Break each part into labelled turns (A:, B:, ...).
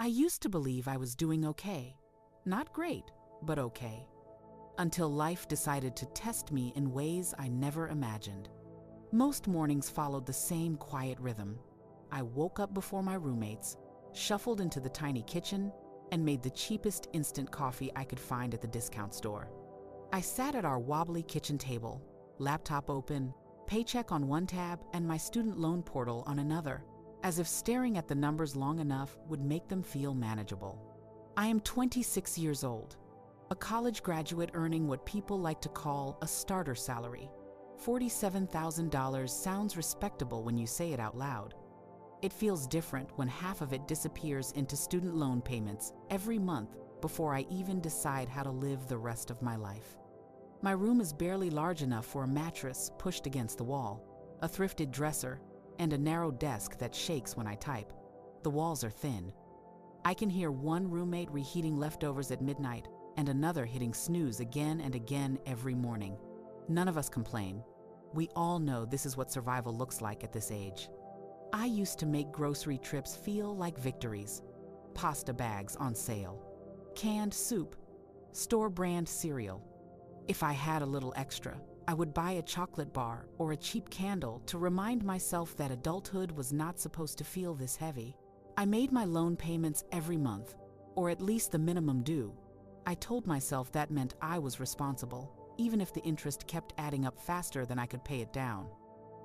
A: I used to believe I was doing okay. Not great, but okay. Until life decided to test me in ways I never imagined. Most mornings followed the same quiet rhythm. I woke up before my roommates, shuffled into the tiny kitchen, and made the cheapest instant coffee I could find at the discount store. I sat at our wobbly kitchen table, laptop open, paycheck on one tab, and my student loan portal on another, as if staring at the numbers long enough would make them feel manageable. I am 26 years old, a college graduate earning what people like to call a starter salary. $47,000 sounds respectable when you say it out loud. It feels different when half of it disappears into student loan payments every month before I even decide how to live the rest of my life. My room is barely large enough for a mattress pushed against the wall, a thrifted dresser, and a narrow desk that shakes when I type. The walls are thin. I can hear one roommate reheating leftovers at midnight and another hitting snooze again and again every morning. None of us complain. We all know this is what survival looks like at this age. I used to make grocery trips feel like victories. Pasta bags on sale, canned soup, store-brand cereal. If I had a little extra, I would buy a chocolate bar or a cheap candle to remind myself that adulthood was not supposed to feel this heavy. I made my loan payments every month, or at least the minimum due. I told myself that meant I was responsible, even if the interest kept adding up faster than I could pay it down.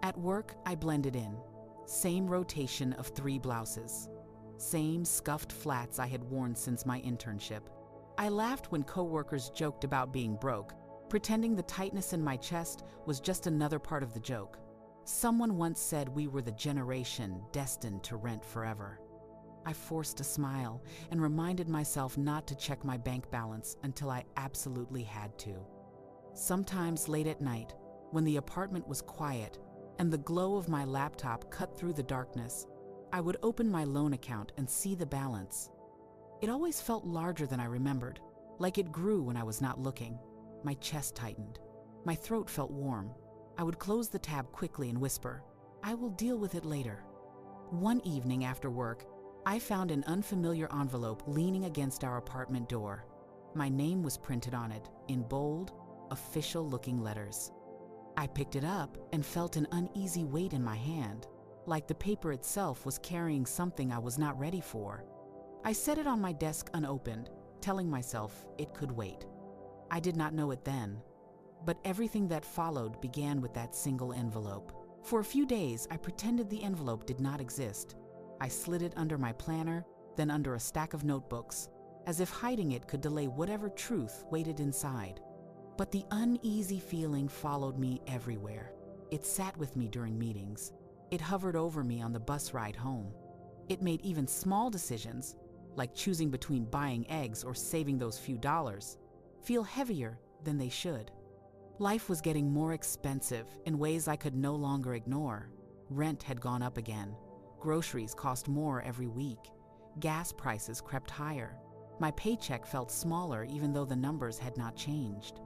A: At work, I blended in. Same rotation of 3 blouses. Same scuffed flats I had worn since my internship. I laughed when coworkers joked about being broke, pretending the tightness in my chest was just another part of the joke. Someone once said we were the generation destined to rent forever. I forced a smile and reminded myself not to check my bank balance until I absolutely had to. Sometimes late at night, when the apartment was quiet and the glow of my laptop cut through the darkness, I would open my loan account and see the balance. It always felt larger than I remembered, like it grew when I was not looking. My chest tightened. My throat felt warm. I would close the tab quickly and whisper, "I will deal with it later." One evening after work, I found an unfamiliar envelope leaning against our apartment door. My name was printed on it, in bold, official-looking letters. I picked it up and felt an uneasy weight in my hand, like the paper itself was carrying something I was not ready for. I set it on my desk unopened, telling myself it could wait. I did not know it then, but everything that followed began with that single envelope. For a few days, I pretended the envelope did not exist. I slid it under my planner, then under a stack of notebooks, as if hiding it could delay whatever truth waited inside. But the uneasy feeling followed me everywhere. It sat with me during meetings. It hovered over me on the bus ride home. It made even small decisions, like choosing between buying eggs or saving those few dollars, feel heavier than they should. Life was getting more expensive in ways I could no longer ignore. Rent had gone up again. Groceries cost more every week. Gas prices crept higher. My paycheck felt smaller even though the numbers had not changed.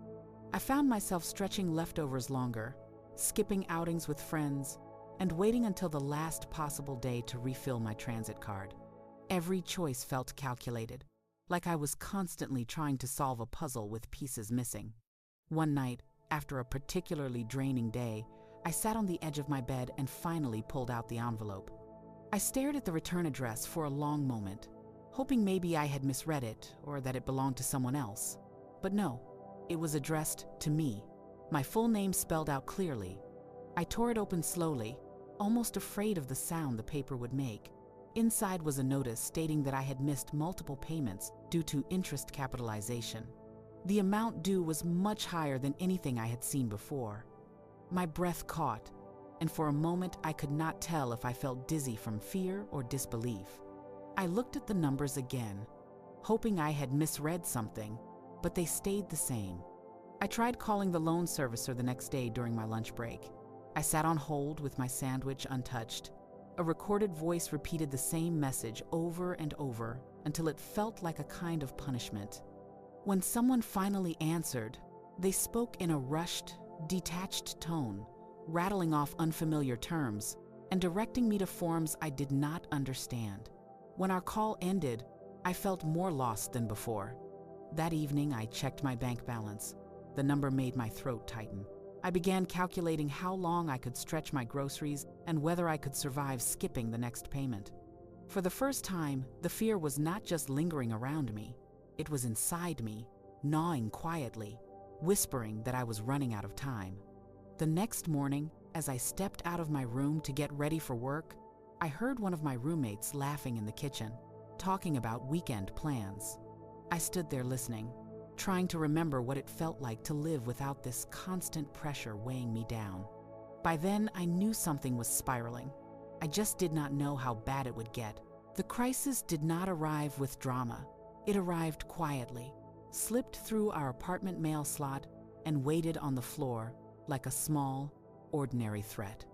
A: I found myself stretching leftovers longer, skipping outings with friends, and waiting until the last possible day to refill my transit card. Every choice felt calculated, like I was constantly trying to solve a puzzle with pieces missing. One night, after a particularly draining day, I sat on the edge of my bed and finally pulled out the envelope. I stared at the return address for a long moment, hoping maybe I had misread it or that it belonged to someone else. But no, it was addressed to me, my full name spelled out clearly. I tore it open slowly, almost afraid of the sound the paper would make. Inside was a notice stating that I had missed multiple payments due to interest capitalization. The amount due was much higher than anything I had seen before. My breath caught, and for a moment I could not tell if I felt dizzy from fear or disbelief. I looked at the numbers again, hoping I had misread something, but they stayed the same. I tried calling the loan servicer the next day during my lunch break. I sat on hold with my sandwich untouched. A recorded voice repeated the same message over and over until it felt like a kind of punishment. When someone finally answered, they spoke in a rushed, detached tone, rattling off unfamiliar terms and directing me to forms I did not understand. When our call ended, I felt more lost than before. That evening, I checked my bank balance. The number made my throat tighten. I began calculating how long I could stretch my groceries and whether I could survive skipping the next payment. For the first time, the fear was not just lingering around me. It was inside me, gnawing quietly, whispering that I was running out of time. The next morning, as I stepped out of my room to get ready for work, I heard one of my roommates laughing in the kitchen, talking about weekend plans. I stood there listening, trying to remember what it felt like to live without this constant pressure weighing me down. By then, I knew something was spiraling. I just did not know how bad it would get. The crisis did not arrive with drama. It arrived quietly, slipped through our apartment mail slot, and waited on the floor like a small, ordinary threat.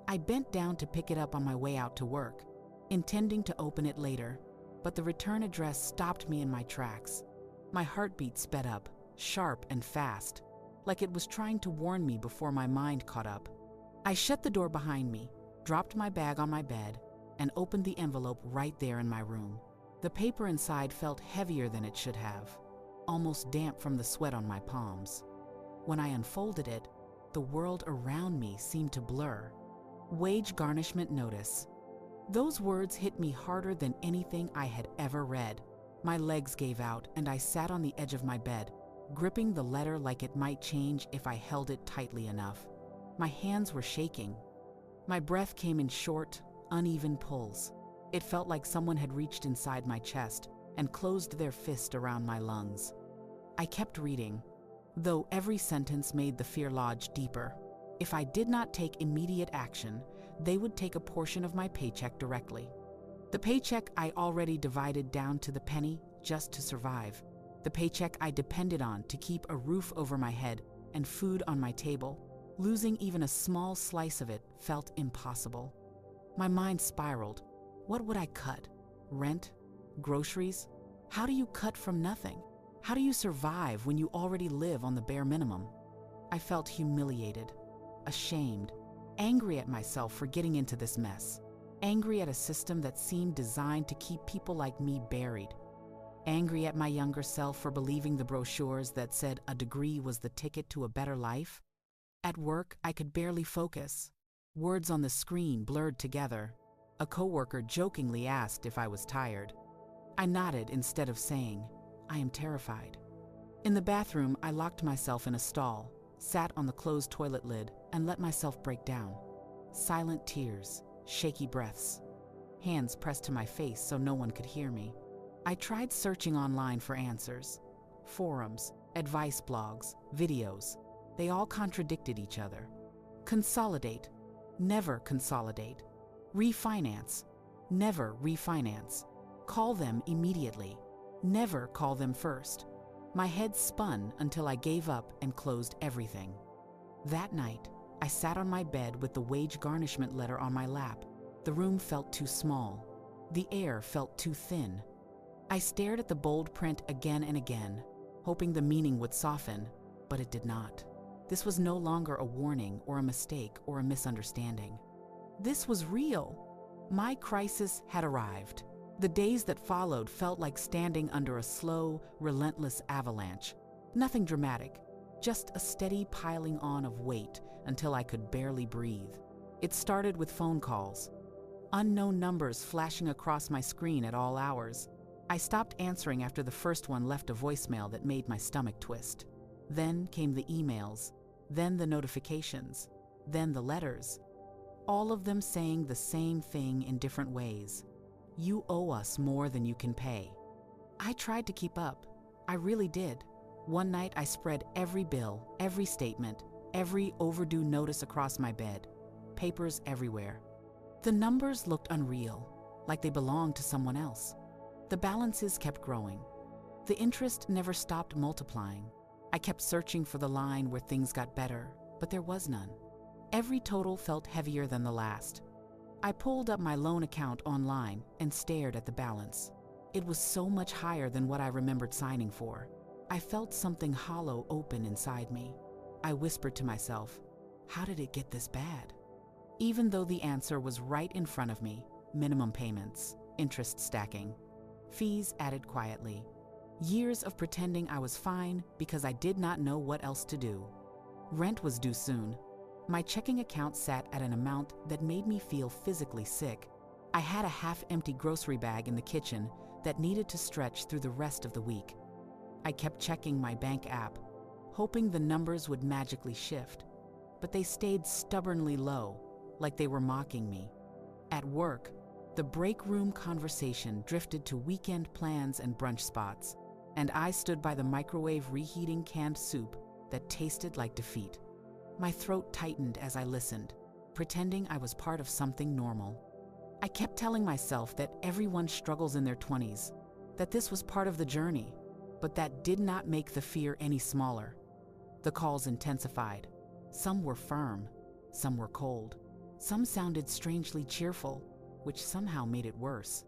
A: I bent down to pick it up on my way out to work, intending to open it later, but the return address stopped me in my tracks. My heartbeat sped up, sharp and fast, like it was trying to warn me before my mind caught up. I shut the door behind me, dropped my bag on my bed, and opened the envelope right there in my room. The paper inside felt heavier than it should have, almost damp from the sweat on my palms. When I unfolded it, the world around me seemed to blur. Wage garnishment notice. Those words hit me harder than anything I had ever read. My legs gave out and I sat on the edge of my bed, gripping the letter like it might change if I held it tightly enough. My hands were shaking. My breath came in short, uneven pulls. It felt like someone had reached inside my chest and closed their fist around my lungs. I kept reading, though every sentence made the fear lodge deeper. If I did not take immediate action, they would take a portion of my paycheck directly. The paycheck I already divided down to the penny just to survive. The paycheck I depended on to keep a roof over my head and food on my table. Losing even a small slice of it felt impossible. My mind spiraled. What would I cut? Rent? Groceries? How do you cut from nothing? How do you survive when you already live on the bare minimum? I felt humiliated, ashamed, angry at myself for getting into this mess, angry at a system that seemed designed to keep people like me buried, angry at my younger self for believing the brochures that said a degree was the ticket to a better life. At work, I could barely focus. Words on the screen blurred together. A coworker jokingly asked if I was tired. I nodded instead of saying, I am terrified. In the bathroom, I locked myself in a stall, sat on the closed toilet lid, and let myself break down. Silent tears, shaky breaths, hands pressed to my face so no one could hear me. I tried searching online for answers. Forums, advice blogs, videos. They all contradicted each other. Consolidate. Never consolidate. Refinance. Never refinance. Call them immediately. Never call them first. My head spun until I gave up and closed everything. That night, I sat on my bed with the wage garnishment letter on my lap. The room felt too small. The air felt too thin. I stared at the bold print again and again, hoping the meaning would soften, but it did not. This was no longer a warning or a mistake or a misunderstanding. This was real. My crisis had arrived. The days that followed felt like standing under a slow, relentless avalanche. Nothing dramatic, just a steady piling on of weight until I could barely breathe. It started with phone calls, unknown numbers flashing across my screen at all hours. I stopped answering after the first one left a voicemail that made my stomach twist. Then came the emails, then the notifications, then the letters. All of them saying the same thing in different ways. You owe us more than you can pay. I tried to keep up. I really did. One night I spread every bill, every statement, every overdue notice across my bed. Papers everywhere. The numbers looked unreal, like they belonged to someone else. The balances kept growing. The interest never stopped multiplying. I kept searching for the line where things got better, but there was none. Every total felt heavier than the last. I pulled up my loan account online and stared at the balance. It was so much higher than what I remembered signing for. I felt something hollow open inside me. I whispered to myself, how did it get this bad? Even though the answer was right in front of me, minimum payments, interest stacking. Fees added quietly. Years of pretending I was fine because I did not know what else to do. Rent was due soon. My checking account sat at an amount that made me feel physically sick. I had a half-empty grocery bag in the kitchen that needed to stretch through the rest of the week. I kept checking my bank app, hoping the numbers would magically shift, but they stayed stubbornly low, like they were mocking me. At work, the break room conversation drifted to weekend plans and brunch spots, and I stood by the microwave reheating canned soup that tasted like defeat. My throat tightened as I listened, pretending I was part of something normal. I kept telling myself that everyone struggles in their 20s, that this was part of the journey, but that did not make the fear any smaller. The calls intensified. Some were firm, some were cold, some sounded strangely cheerful, which somehow made it worse.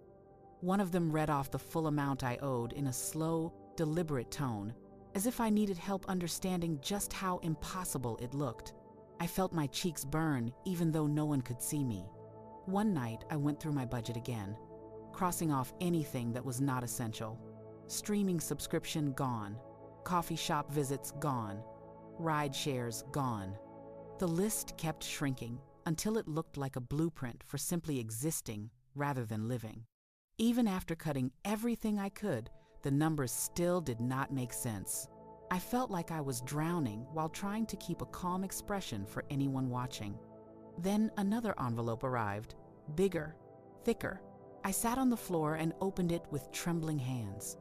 A: One of them read off the full amount I owed in a slow, deliberate tone, as if I needed help understanding just how impossible it looked. I felt my cheeks burn, even though no one could see me. One night, I went through my budget again, crossing off anything that was not essential. Streaming subscription gone, coffee shop visits gone, ride shares gone. The list kept shrinking until it looked like a blueprint for simply existing rather than living. Even after cutting everything I could, the numbers still did not make sense. I felt like I was drowning while trying to keep a calm expression for anyone watching. Then another envelope arrived, bigger, thicker. I sat on the floor and opened it with trembling hands.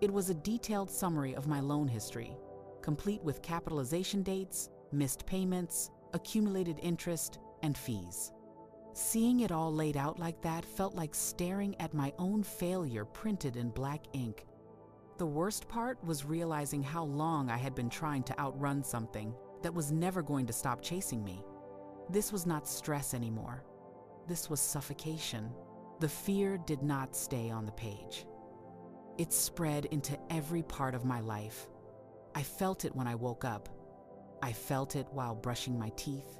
A: It was a detailed summary of my loan history, complete with capitalization dates, missed payments, accumulated interest, and fees. Seeing it all laid out like that felt like staring at my own failure printed in black ink. The worst part was realizing how long I had been trying to outrun something that was never going to stop chasing me. This was not stress anymore. This was suffocation. The fear did not stay on the page. It spread into every part of my life. I felt it when I woke up. I felt it while brushing my teeth.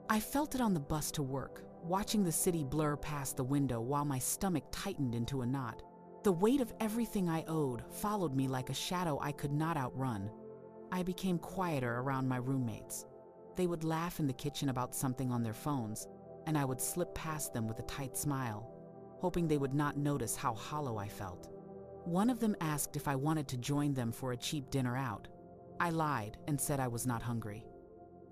A: I felt it on the bus to work, watching the city blur past the window while my stomach tightened into a knot. The weight of everything I owed followed me like a shadow I could not outrun. I became quieter around my roommates. They would laugh in the kitchen about something on their phones, and I would slip past them with a tight smile, hoping they would not notice how hollow I felt. One of them asked if I wanted to join them for a cheap dinner out. I lied and said I was not hungry.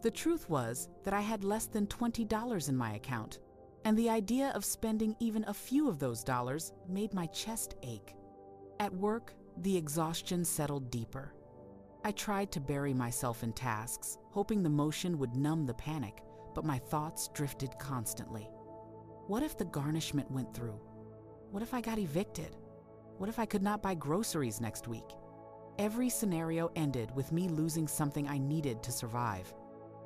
A: The truth was that I had less than $20 in my account, and the idea of spending even a few of those dollars made my chest ache. At work, the exhaustion settled deeper. I tried to bury myself in tasks, hoping the motion would numb the panic, but my thoughts drifted constantly. What if the garnishment went through? What if I got evicted? What if I could not buy groceries next week? Every scenario ended with me losing something I needed to survive.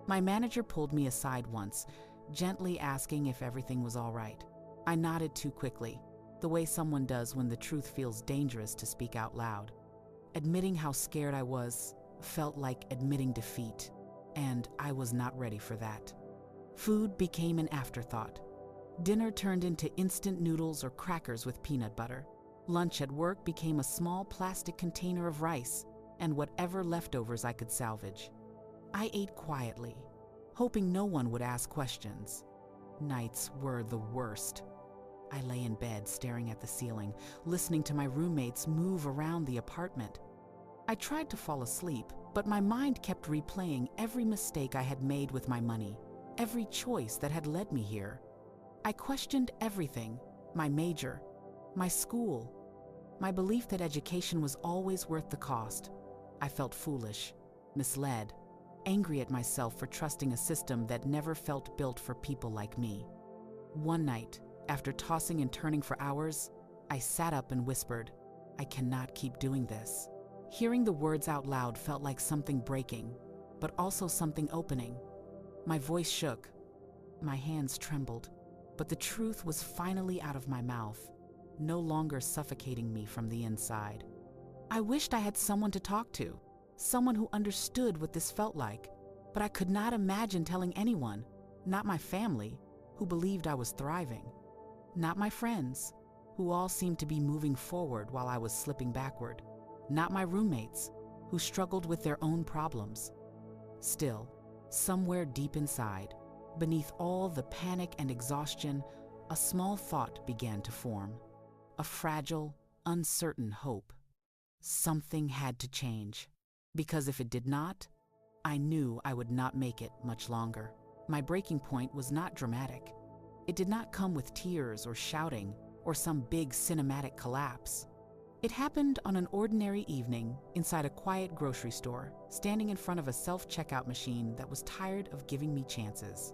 A: My manager pulled me aside once, gently asking if everything was all right. I nodded too quickly, the way someone does when the truth feels dangerous to speak out loud. Admitting how scared I was felt like admitting defeat, and I was not ready for that. Food became an afterthought. Dinner turned into instant noodles or crackers with peanut butter. Lunch at work became a small plastic container of rice and whatever leftovers I could salvage. I ate quietly, hoping no one would ask questions. Nights were the worst. I lay in bed staring at the ceiling, listening to my roommates move around the apartment. I tried to fall asleep, but my mind kept replaying every mistake I had made with my money, every choice that had led me here. I questioned everything, my major, my school, my belief that education was always worth the cost. I felt foolish, misled, angry at myself for trusting a system that never felt built for people like me. One night, after tossing and turning for hours, I sat up and whispered, "I cannot keep doing this." Hearing the words out loud felt like something breaking, but also something opening. My voice shook, my hands trembled, but the truth was finally out of my mouth, no longer suffocating me from the inside. I wished I had someone to talk to, someone who understood what this felt like, but I could not imagine telling anyone, not my family, who believed I was thriving, not my friends, who all seemed to be moving forward while I was slipping backward. Not my roommates, who struggled with their own problems. Still, somewhere deep inside, beneath all the panic and exhaustion, a small thought began to form. A fragile, uncertain hope. Something had to change, because if it did not, I knew I would not make it much longer. My breaking point was not dramatic. It did not come with tears or shouting or some big cinematic collapse. It happened on an ordinary evening inside a quiet grocery store, standing in front of a self-checkout machine that was tired of giving me chances.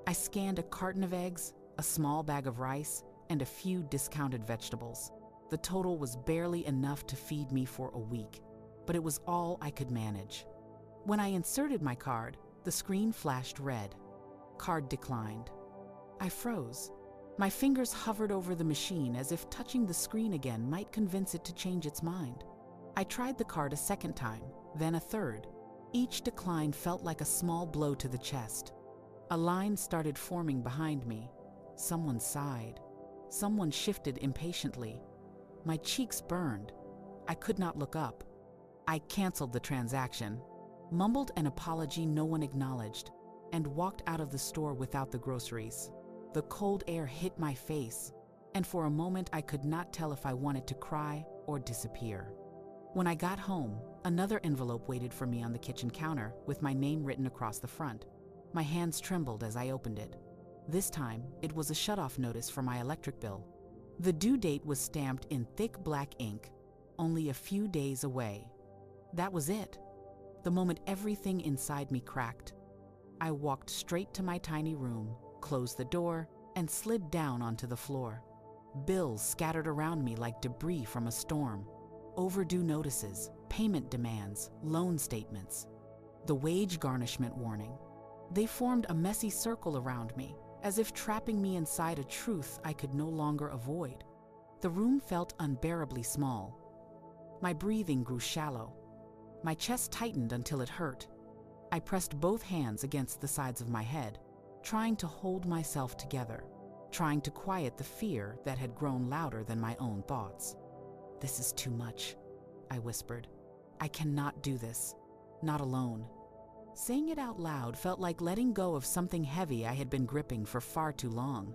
A: I scanned a carton of eggs, a small bag of rice, and a few discounted vegetables. The total was barely enough to feed me for a week, but it was all I could manage. When I inserted my card, the screen flashed red. Card declined. I froze. My fingers hovered over the machine as if touching the screen again might convince it to change its mind. I tried the card a second time, then a third. Each decline felt like a small blow to the chest. A line started forming behind me. Someone sighed. Someone shifted impatiently. My cheeks burned. I could not look up. I canceled the transaction, mumbled an apology no one acknowledged, and walked out of the store without the groceries. The cold air hit my face, and for a moment I could not tell if I wanted to cry or disappear. When I got home, another envelope waited for me on the kitchen counter with my name written across the front. My hands trembled as I opened it. This time, it was a shut-off notice for my electric bill. The due date was stamped in thick black ink, only a few days away. That was it. The moment everything inside me cracked. I walked straight to my tiny room, closed the door, and slid down onto the floor. Bills scattered around me like debris from a storm. Overdue notices, payment demands, loan statements. The wage garnishment warning. They formed a messy circle around me, as if trapping me inside a truth I could no longer avoid. The room felt unbearably small. My breathing grew shallow. My chest tightened until it hurt. I pressed both hands against the sides of my head, trying to hold myself together, trying to quiet the fear that had grown louder than my own thoughts. "This is too much," I whispered. "I cannot do this, not alone." Saying it out loud felt like letting go of something heavy I had been gripping for far too long.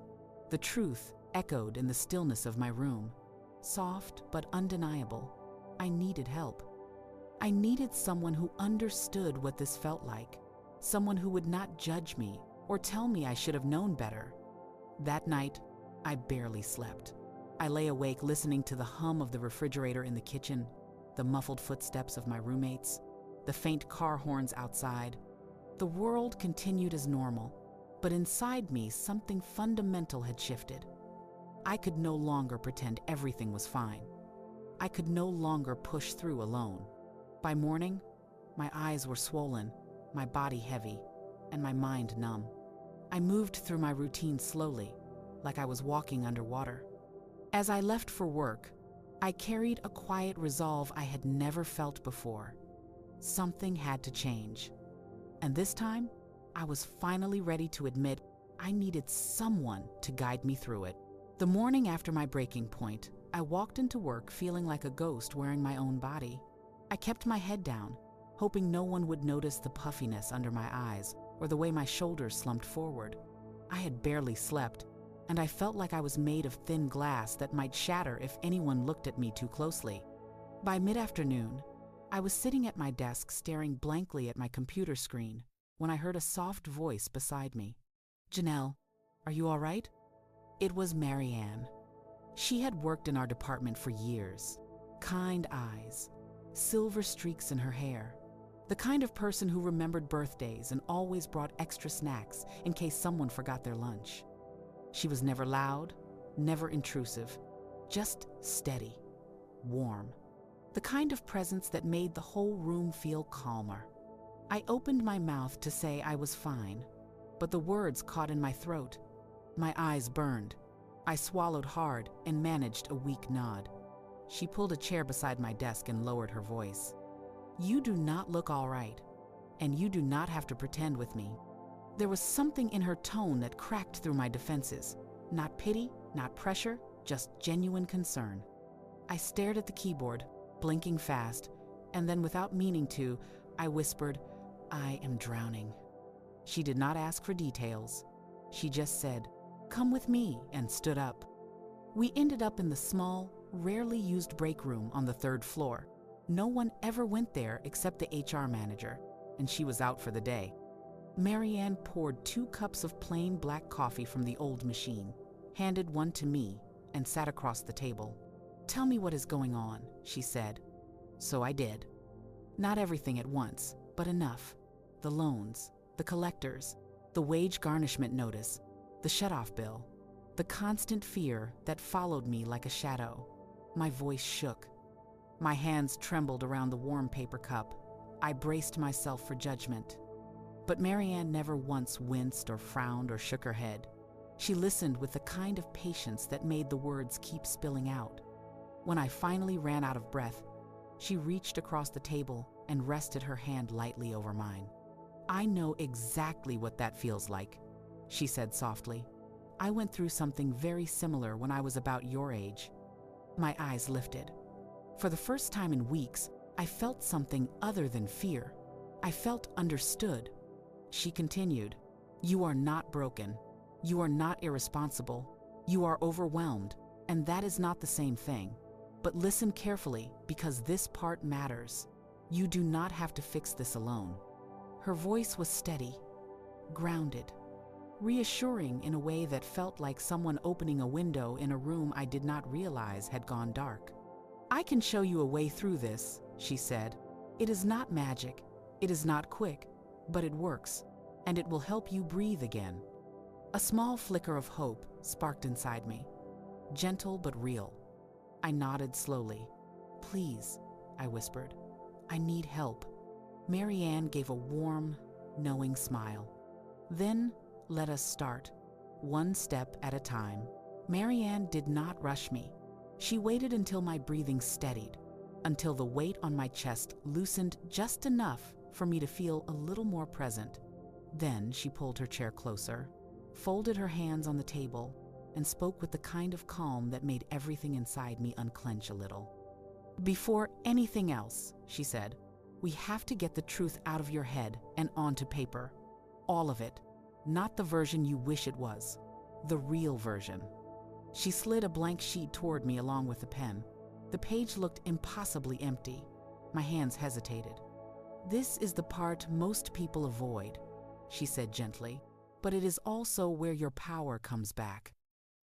A: The truth echoed in the stillness of my room, soft but undeniable. I needed help. I needed someone who understood what this felt like, someone who would not judge me or tell me I should have known better. That night, I barely slept. I lay awake listening to the hum of the refrigerator in the kitchen, the muffled footsteps of my roommates, the faint car horns outside. The world continued as normal, but inside me something fundamental had shifted. I could no longer pretend everything was fine. I could no longer push through alone. By morning, my eyes were swollen, my body heavy, and my mind numb. I moved through my routine slowly, like I was walking underwater. As I left for work, I carried a quiet resolve I had never felt before. Something had to change. And this time, I was finally ready to admit I needed someone to guide me through it. The morning after my breaking point, I walked into work feeling like a ghost wearing my own body. I kept my head down, hoping no one would notice the puffiness under my eyes or the way my shoulders slumped forward. I had barely slept, and I felt like I was made of thin glass that might shatter if anyone looked at me too closely. By mid-afternoon, I was sitting at my desk staring blankly at my computer screen when I heard a soft voice beside me. "Janelle, are you all right?" It was Marianne. She had worked in our department for years. Kind eyes, silver streaks in her hair. The kind of person who remembered birthdays and always brought extra snacks in case someone forgot their lunch. She was never loud, never intrusive, just steady, warm. The kind of presence that made the whole room feel calmer. I opened my mouth to say I was fine, but the words caught in my throat. My eyes burned. I swallowed hard and managed a weak nod. She pulled a chair beside my desk and lowered her voice. "You do not look all right, and you do not have to pretend with me." There was something in her tone that cracked through my defenses. Not pity, not pressure, just genuine concern. I stared at the keyboard, blinking fast, and then without meaning to, I whispered, "I am drowning." She did not ask for details. She just said, "Come with me," and stood up. We ended up in the small, rarely used break room on the 3rd floor. No one ever went there except the HR manager, and she was out for the day. Marianne poured 2 cups of plain black coffee from the old machine, handed one to me, and sat across the table. "Tell me what is going on," she said. So I did. Not everything at once, but enough. The loans, the collectors, the wage garnishment notice, the shutoff bill, the constant fear that followed me like a shadow. My voice shook. My hands trembled around the warm paper cup. I braced myself for judgment. But Marianne never once winced or frowned or shook her head. She listened with the kind of patience that made the words keep spilling out. When I finally ran out of breath, she reached across the table and rested her hand lightly over mine. "I know exactly what that feels like," she said softly. "I went through something very similar when I was about your age." My eyes lifted. For the first time in weeks, I felt something other than fear. I felt understood. She continued, "You are not broken. You are not irresponsible. You are overwhelmed, and that is not the same thing. But listen carefully, because this part matters. You do not have to fix this alone." Her voice was steady, grounded, reassuring in a way that felt like someone opening a window in a room I did not realize had gone dark. "I can show you a way through this," she said. "It is not magic. It is not quick, but it works, and it will help you breathe again." A small flicker of hope sparked inside me, gentle but real. I nodded slowly. "Please," I whispered. "I need help." Marianne gave a warm, knowing smile. "Then let us start, one step at a time." Marianne did not rush me. She waited until my breathing steadied, until the weight on my chest loosened just enough for me to feel a little more present. Then she pulled her chair closer, folded her hands on the table, and spoke with the kind of calm that made everything inside me unclench a little. "Before anything else," she said, "we have to get the truth out of your head and onto paper. All of it. Not the version you wish it was. The real version." She slid a blank sheet toward me along with a pen. The page looked impossibly empty. My hands hesitated. "This is the part most people avoid," she said gently, "but it is also where your power comes back."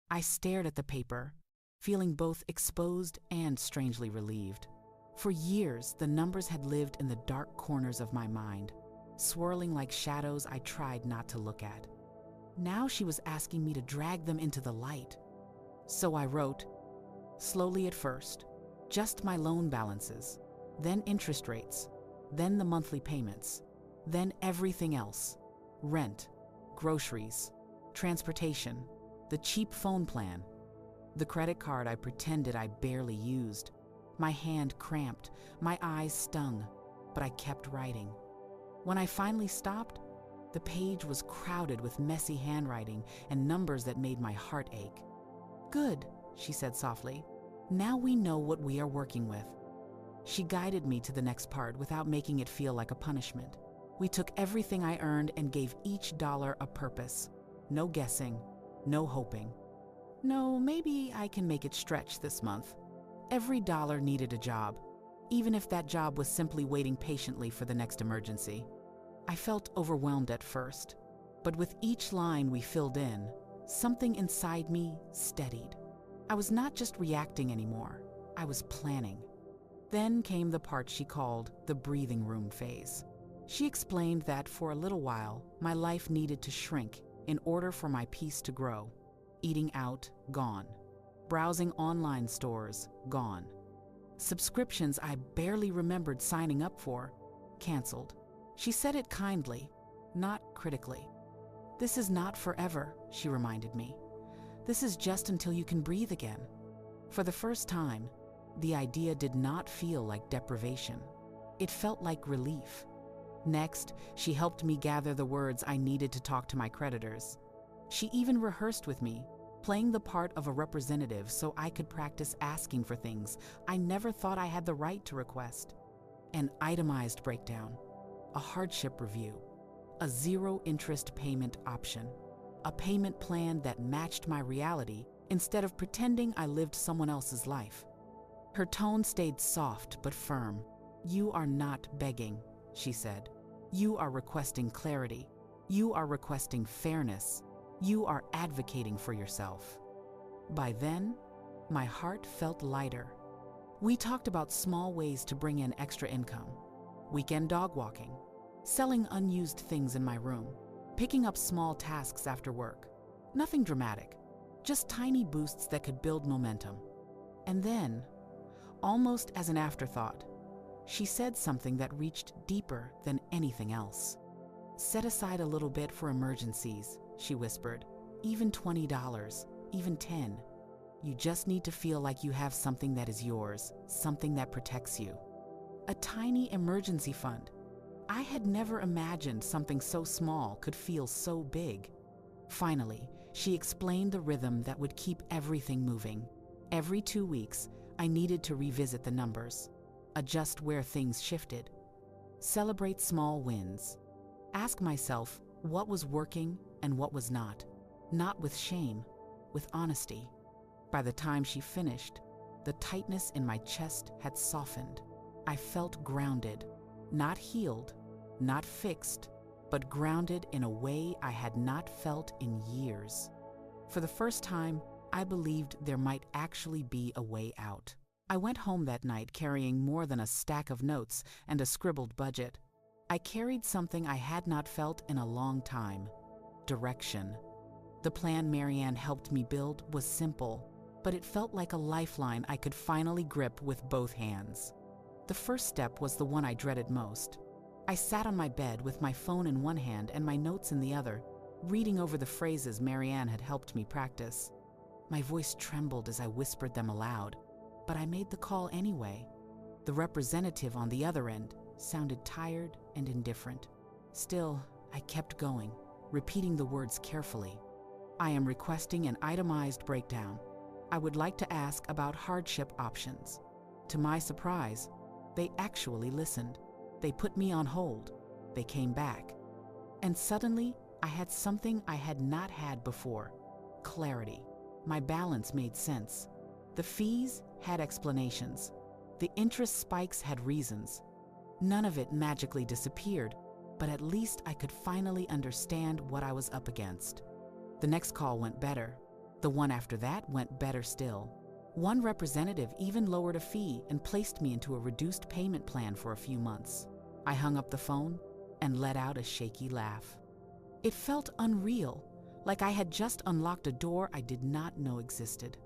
A: I stared at the paper, feeling both exposed and strangely relieved. For years, the numbers had lived in the dark corners of my mind, swirling like shadows I tried not to look at. Now she was asking me to drag them into the light. So I wrote, slowly at first, just my loan balances, then interest rates, then the monthly payments, then everything else: rent, groceries, transportation, the cheap phone plan, the credit card I pretended I barely used. My hand cramped, my eyes stung, but I kept writing. When I finally stopped, the page was crowded with messy handwriting and numbers that made my heart ache. "Good," she said softly. "Now we know what we are working with." She guided me to the next part without making it feel like a punishment. We took everything I earned and gave each dollar a purpose. No guessing, no hoping. No, maybe I can make it stretch this month. Every dollar needed a job, even if that job was simply waiting patiently for the next emergency. I felt overwhelmed at first, but with each line we filled in, something inside me steadied. I was not just reacting anymore, I was planning. Then came the part she called the breathing room phase. She explained that for a little while, my life needed to shrink in order for my peace to grow. Eating out, gone. Browsing online stores, gone. Subscriptions I barely remembered signing up for, canceled. She said it kindly, not critically. "This is not forever," she reminded me. "This is just until you can breathe again." For the first time, the idea did not feel like deprivation. It felt like relief. Next, she helped me gather the words I needed to talk to my creditors. She even rehearsed with me, playing the part of a representative so I could practice asking for things I never thought I had the right to request. An itemized breakdown, a hardship review, a zero-interest payment option, a payment plan that matched my reality instead of pretending I lived someone else's life. Her tone stayed soft but firm. "You are not begging," she said. "You are requesting clarity. You are requesting fairness. You are advocating for yourself." By then, my heart felt lighter. We talked about small ways to bring in extra income: weekend dog walking, selling unused things in my room, picking up small tasks after work. Nothing dramatic, just tiny boosts that could build momentum. And then, almost as an afterthought, she said something that reached deeper than anything else. "Set aside a little bit for emergencies," she whispered. "Even $20, even $10. You just need to feel like you have something that is yours, something that protects you." A tiny emergency fund. I had never imagined something so small could feel so big. Finally, she explained the rhythm that would keep everything moving. Every 2 weeks, I needed to revisit the numbers, adjust where things shifted, celebrate small wins, ask myself what was working and what was not with shame, with honesty. By the time she finished, the tightness in my chest had softened. I felt grounded, not healed, not fixed, but grounded in a way I had not felt in years. For the first time, I believed there might actually be a way out. I went home that night carrying more than a stack of notes and a scribbled budget. I carried something I had not felt in a long time: direction. The plan Marianne helped me build was simple, but it felt like a lifeline I could finally grip with both hands. The first step was the one I dreaded most. I sat on my bed with my phone in one hand and my notes in the other, reading over the phrases Marianne had helped me practice. My voice trembled as I whispered them aloud, but I made the call anyway. The representative on the other end sounded tired and indifferent. Still, I kept going, repeating the words carefully. "I am requesting an itemized breakdown. I would like to ask about hardship options." To my surprise, they actually listened. They put me on hold. They came back. And suddenly, I had something I had not had before: clarity. My balance made sense. The fees had explanations. The interest spikes had reasons. None of it magically disappeared, but at least I could finally understand what I was up against. The next call went better. The one after that went better still. One representative even lowered a fee and placed me into a reduced payment plan for a few months. I hung up the phone and let out a shaky laugh. It felt unreal, like I had just unlocked a door I did not know existed.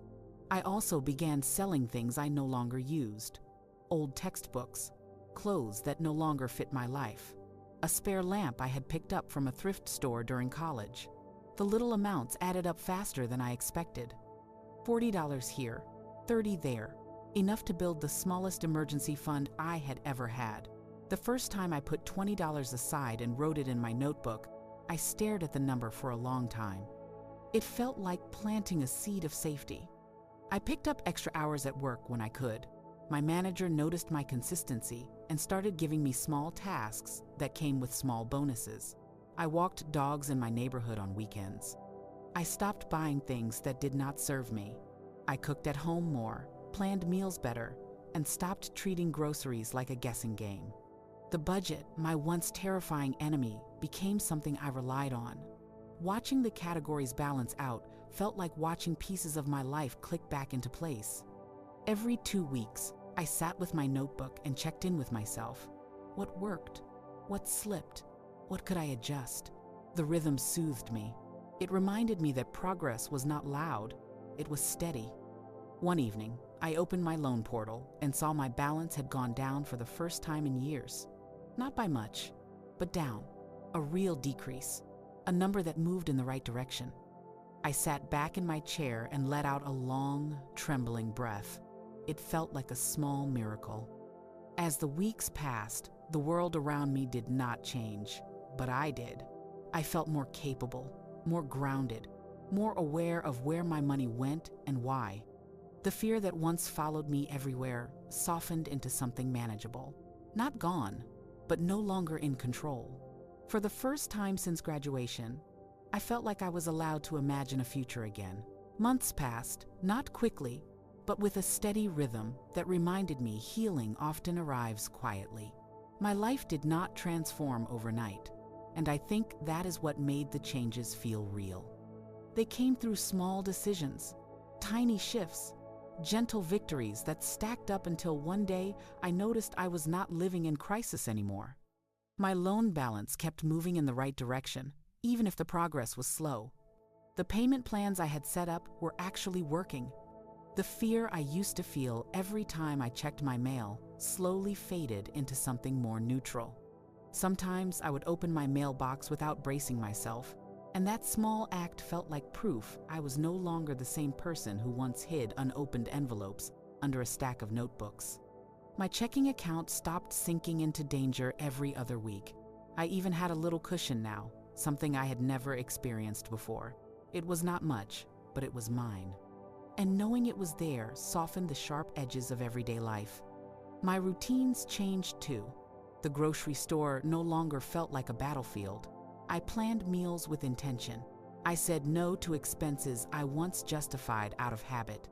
A: I also began selling things I no longer used: old textbooks, clothes that no longer fit my life, a spare lamp I had picked up from a thrift store during college. The little amounts added up faster than I expected. $40 here, $30 there, enough to build the smallest emergency fund I had ever had. The first time I put $20 aside and wrote it in my notebook, I stared at the number for a long time. It felt like planting a seed of safety. I picked up extra hours at work when I could. My manager noticed my consistency and started giving me small tasks that came with small bonuses. I walked dogs in my neighborhood on weekends. I stopped buying things that did not serve me. I cooked at home more, planned meals better, and stopped treating groceries like a guessing game. The budget, my once terrifying enemy, became something I relied on. Watching the categories balance out felt like watching pieces of my life click back into place. Every 2 weeks, I sat with my notebook and checked in with myself. What worked? What slipped? What could I adjust? The rhythm soothed me. It reminded me that progress was not loud, it was steady. One evening, I opened my loan portal and saw my balance had gone down for the first time in years. Not by much, but down. A real decrease. A number that moved in the right direction. I sat back in my chair and let out a long, trembling breath. It felt like a small miracle. As the weeks passed, the world around me did not change, but I did. I felt more capable, more grounded, more aware of where my money went and why. The fear that once followed me everywhere softened into something manageable. Not gone, but no longer in control. For the first time since graduation, I felt like I was allowed to imagine a future again. Months passed, not quickly, but with a steady rhythm that reminded me healing often arrives quietly. My life did not transform overnight, and I think that is what made the changes feel real. They came through small decisions, tiny shifts, gentle victories that stacked up until one day I noticed I was not living in crisis anymore. My loan balance kept moving in the right direction, even if the progress was slow. The payment plans I had set up were actually working. The fear I used to feel every time I checked my mail slowly faded into something more neutral. Sometimes I would open my mailbox without bracing myself, and that small act felt like proof I was no longer the same person who once hid unopened envelopes under a stack of notebooks. My checking account stopped sinking into danger every other week. I even had a little cushion now, something I had never experienced before. It was not much, but it was mine. And knowing it was there softened the sharp edges of everyday life. My routines changed too. The grocery store no longer felt like a battlefield. I planned meals with intention. I said no to expenses I once justified out of habit.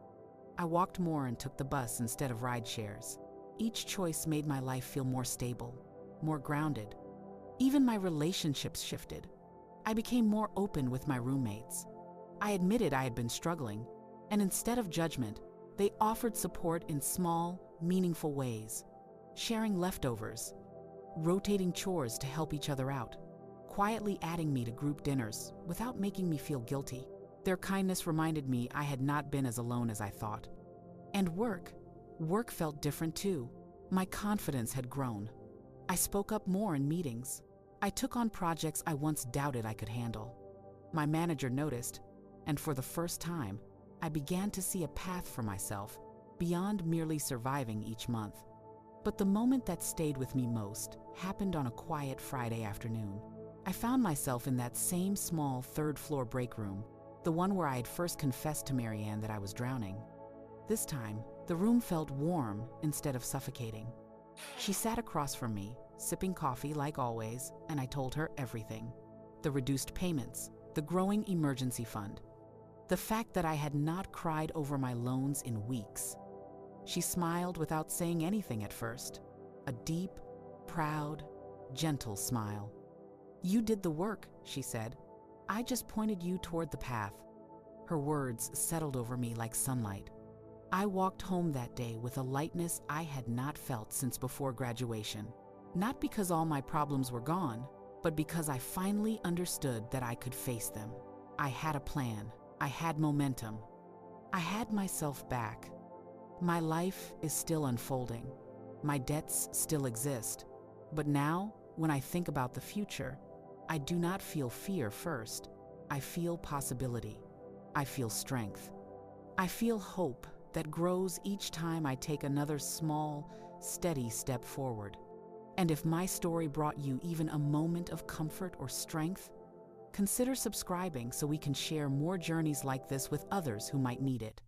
A: I walked more and took the bus instead of ride shares. Each choice made my life feel more stable, more grounded. Even my relationships shifted. I became more open with my roommates. I admitted I had been struggling, and instead of judgment, they offered support in small, meaningful ways. Sharing leftovers, rotating chores to help each other out, quietly adding me to group dinners without making me feel guilty. Their kindness reminded me I had not been as alone as I thought. And work felt different too. My confidence had grown. I spoke up more in meetings. I took on projects I once doubted I could handle. My manager noticed, and for the first time, I began to see a path for myself beyond merely surviving each month. But the moment that stayed with me most happened on a quiet Friday afternoon. I found myself in that same small third-floor break room, the one where I had first confessed to Marianne that I was drowning. This time, the room felt warm instead of suffocating. She sat across from me, sipping coffee like always, and I told her everything. The reduced payments, the growing emergency fund, the fact that I had not cried over my loans in weeks. She smiled without saying anything at first, a deep, proud, gentle smile. "You did the work," she said. "I just pointed you toward the path." Her words settled over me like sunlight. I walked home that day with a lightness I had not felt since before graduation. Not because all my problems were gone, but because I finally understood that I could face them. I had a plan. I had momentum. I had myself back. My life is still unfolding. My debts still exist. But now, when I think about the future, I do not feel fear first. I feel possibility. I feel strength. I feel hope that grows each time I take another small, steady step forward. And if my story brought you even a moment of comfort or strength, consider subscribing so we can share more journeys like this with others who might need it.